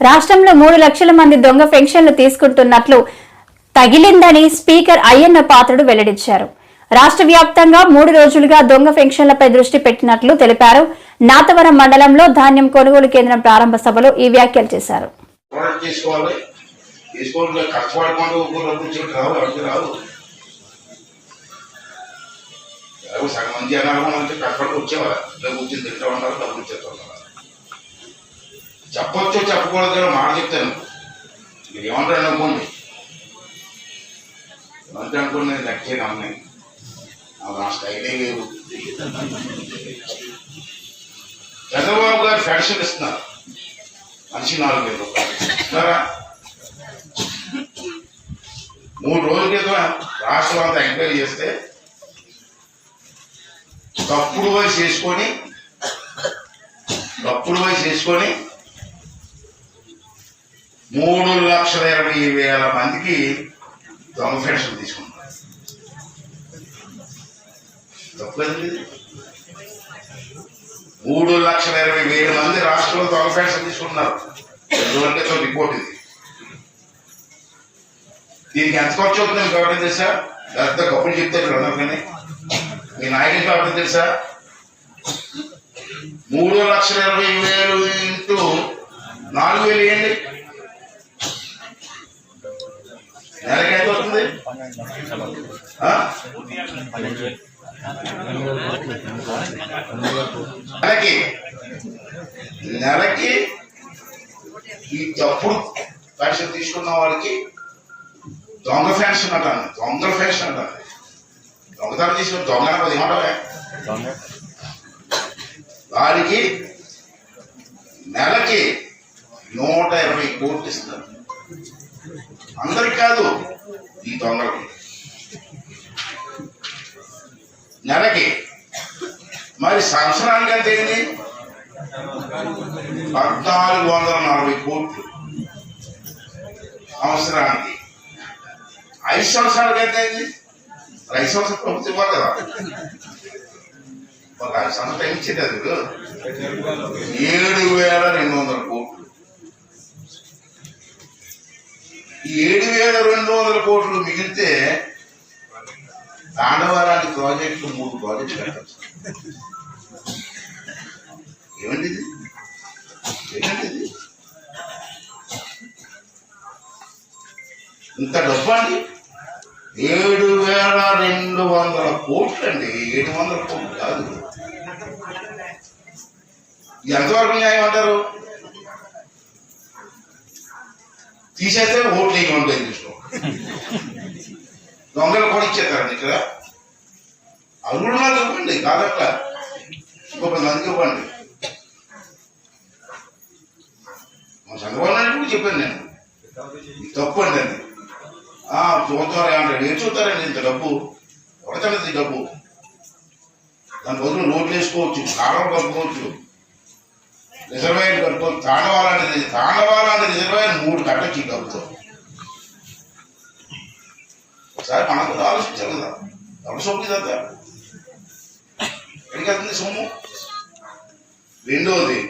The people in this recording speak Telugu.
రాష్ట్రంలో 3 లక్షల మంది దొంగ పెన్షన్లు తీసుకుంటున్నట్లు తగిలిందని స్పీకర్ అయ్యన్న పాత్రుడు వెల్లడించారు. రాష్ట్ర వ్యాప్తంగా 3 రోజులుగా దొంగ పెన్షన్లపై దృష్టి పెట్టినట్లు తెలిపారు. నాతవరం మండలంలో ధాన్యం కొనుగోలు కేంద్రం ప్రారంభ సభలో ఈ వ్యాఖ్యలు చేశారు. చెప్పొచ్చు చెప్పకూడదు మాట చెప్తాను. మీరు ఏమంటారు అనుకోండి, ఏమంటే అనుకోండి, నేను దక్కే నమ్మని నా స్టైలే లేవు. చంద్రబాబు గారు పెన్షన్ ఇస్తున్నారు, మనిషి 4,000 రూపాయలు ఇస్తున్నారా? 3 రోజుల క్రితం రాష్ట్రం అంతా ఎంక్వైరీ చేస్తే తప్పుడు వయసు చేసుకొని 3,20,000 మందికి దొంగ పెన్షన్ తీసుకుంటున్నారు. తప్పలేదు. 3,20,000 మంది రాష్ట్రంలో దొంగ పెన్షన్ తీసుకుంటున్నారు. 2 రోజుల క్రితం రిపోర్ట్ ఇది. దీనికి ఎంత ఖర్చు అవుతుంది మీకు ఎవరైనా తెలుసా? పెద్ద కప్పులు చెప్తారు అందరు, కానీ మీ నాయకుడికి ఎవరైనా తెలుసా? 3,20,000 ఇంటూ 4,000 వేయండి, నెలకి ఎంత అవుతుంది? నెలకి ఈ తప్పుడు పెన్షన్ తీసుకున్న వాళ్ళకి దొంగ పెన్షన్ అంటాను. దొంగతనం తీసుకుని దొంగ ఏమంటావే, వారికి నెలకి 120 కోట్లు ఇస్తున్నారు. అందరికి కాదు, ఈ దొంగలకి నెలకి. మరి సంవత్సరానికి ఎంత అయింది? 1,440 కోట్లు సంవత్సరానికి. 5 సంవత్సరాలకి ఎంత అయింది? 5 సంవత్సరాలు ప్రభుత్వం ఇవ్వాలి కదా, ఒక 5 సంవత్సరాలు ఇచ్చేది. అది 7,200 కోట్లు. 7,200 కోట్లు మిగిలితే తాండవరానికి ప్రాజెక్టు 3 ప్రాజెక్టులు కట్టచ్చు. ఏమండి ఇది? ఇంత డబ్బు అండి, 7,200 కోట్లు అండి. 700 కోట్లు కాదు. ఎంతవరకు న్యాయం అంటారు? తీసేస్తే ఓట్లు వేయమంటారు. చూసుకో, దొంగలు కూడా ఇచ్చేస్తారండి ఇక్కడ. అరువులు నాకు ఇవ్వండి, కాదట్లా ఇంకొక మందికి ఇవ్వండి. మా చంద్రబాబు నాయుడు కూడా చెప్పాను నేను, తప్పు అండి అది. చూద్దాం అంటాడు. ఏం చూస్తారండి? ఇంత డబ్బు ఎవరికండి డబ్బు? దాని బదులు నోట్లు వేసుకోవచ్చు, కాలం కలుపుకోవచ్చు, రిజర్వాయర్ కట్టుకోవచ్చు. తాండవాలాంటి రిజర్వాయర్ 3 కట్టచ్చు ఈ డబ్బుతో. ఒకసారి మనం కూడా ఆలోచించాలి కదా, ఎవరు సొమ్ము ఇదంతా ఎక్కడికి వెళ్తుంది సొమ్ము? రెండోది,